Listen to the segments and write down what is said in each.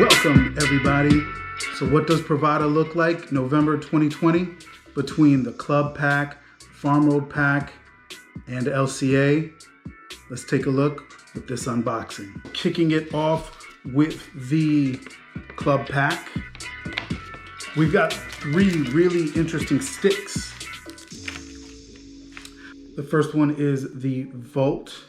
Welcome, everybody. So what does Privada look like November 2020 between the Club Pack, Farm Road Pack, and LCA? Let's take a look with this unboxing. Kicking it off with the Club Pack. We've got 3 really interesting sticks. The first one is the Volt.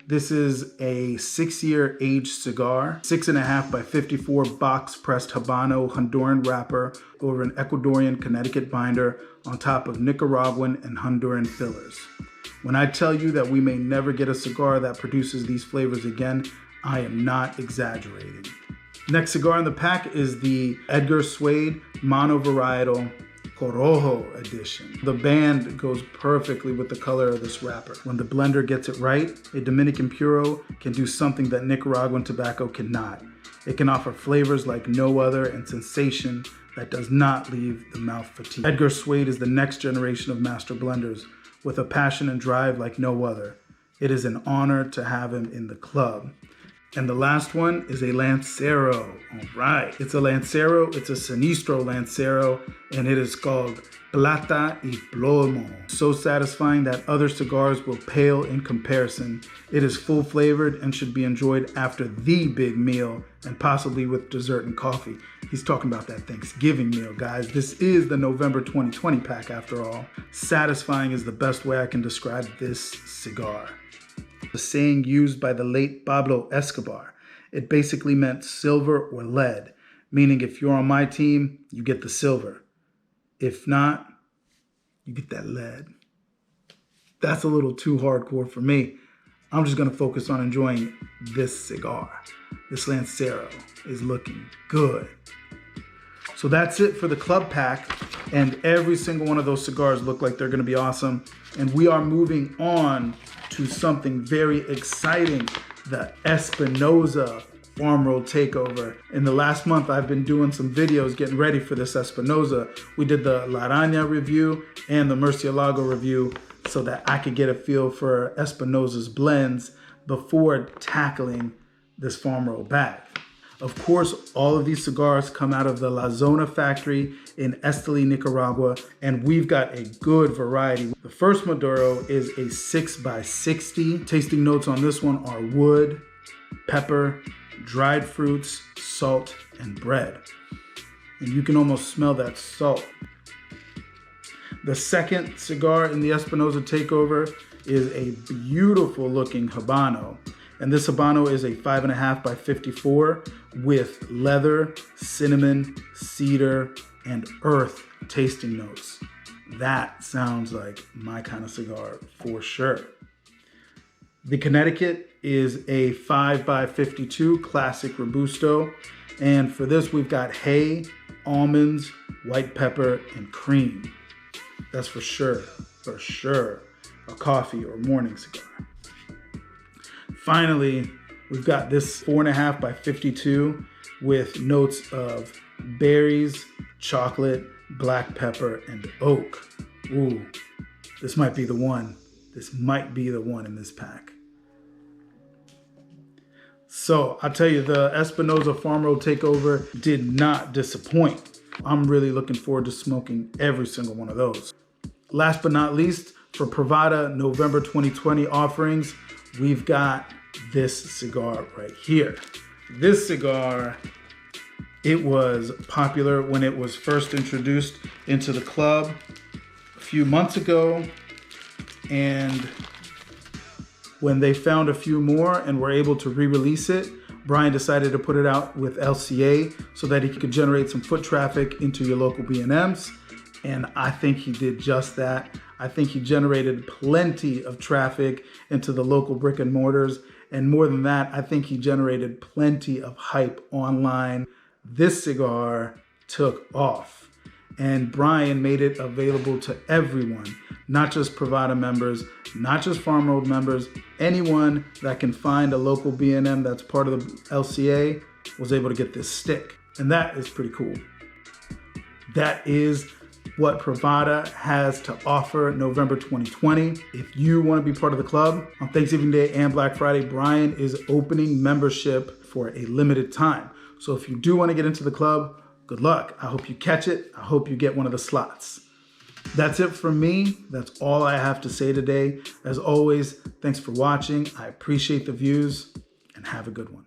This is a 6-year aged cigar, 6.5 by 54 box pressed Habano Honduran wrapper over an Ecuadorian Connecticut binder on top of Nicaraguan and Honduran fillers. When I tell you that we may never get a cigar that produces these flavors again, I am not exaggerating. Next cigar in the pack is the Edgar Suede Monovarietal Corojo edition. The band goes perfectly with the color of this wrapper. When the blender gets it right, a Dominican Puro can do something that Nicaraguan tobacco cannot. It can offer flavors like no other and sensation that does not leave the mouth fatigued. Edgar Suede is the next generation of master blenders with a passion and drive like no other. It is an honor to have him in the club. And the last one is a Lancero. All right, it's a Lancero, it's a Sinistro Lancero, and it is called Plata y Plomo. So satisfying that other cigars will pale in comparison. It is full flavored and should be enjoyed after the big meal and possibly with dessert and coffee. He's talking about that Thanksgiving meal, guys. This is the November 2020 pack after all. Satisfying is the best way I can describe this cigar. A saying used by the late Pablo Escobar. It basically meant silver or lead, meaning if you're on my team, you get the silver. If not, you get that lead. That's a little too hardcore for me. I'm just gonna focus on enjoying this cigar. This Lancero is looking good. So that's it for the Club Pack, and every single one of those cigars look like they're gonna be awesome. And we are moving on to something very exciting, the Espinosa Farm Road Takeover. In the last month, I've been doing some videos getting ready for this Espinosa. We did the La Araña review and the Murcielago review so that I could get a feel for Espinosa's blends before tackling this Farm Road bag. Of course, all of these cigars come out of the La Zona factory in Esteli, Nicaragua, and we've got a good variety. The first Maduro is a 6x60. Tasting notes on this one are wood, pepper, dried fruits, salt, and bread. And you can almost smell that salt. The second cigar in the Espinosa Takeover is a beautiful looking Habano. And this Habano is a 5.5 by 54 with leather, cinnamon, cedar, and earth tasting notes. That sounds like my kind of cigar for sure. The Connecticut is a 5 by 52 classic Robusto. And for this, we've got hay, almonds, white pepper, and cream. That's for sure, a coffee or morning cigar. Finally, we've got this 4.5 by 52 with notes of berries, chocolate, black pepper, and oak. Ooh, this might be the one. This might be the one in this pack. So I'll tell you, the Espinosa Farm Road Takeover did not disappoint. I'm really looking forward to smoking every single one of those. Last but not least, for Privada November 2020 offerings, we've got this cigar right here. This cigar, it was popular when it was first introduced into the club a few months ago. And when they found a few more and were able to re-release it, Brian decided to put it out with LCA so that he could generate some foot traffic into your local B&Ms. And I think he did just that. I think he generated plenty of traffic into the local brick and mortars. And more than that, I think he generated plenty of hype online. This cigar took off. And Brian made it available to everyone, not just Privada members, not just Farm Road members. Anyone that can find a local B&M that's part of the LCA was able to get this stick. And that is pretty cool. That is what Privada has to offer November 2020. If you want to be part of the club, on Thanksgiving Day and Black Friday, Brian is opening membership for a limited time. So if you do want to get into the club, good luck. I hope you catch it. I hope you get one of the slots. That's it from me. That's all I have to say today. As always, thanks for watching. I appreciate the views, and have a good one.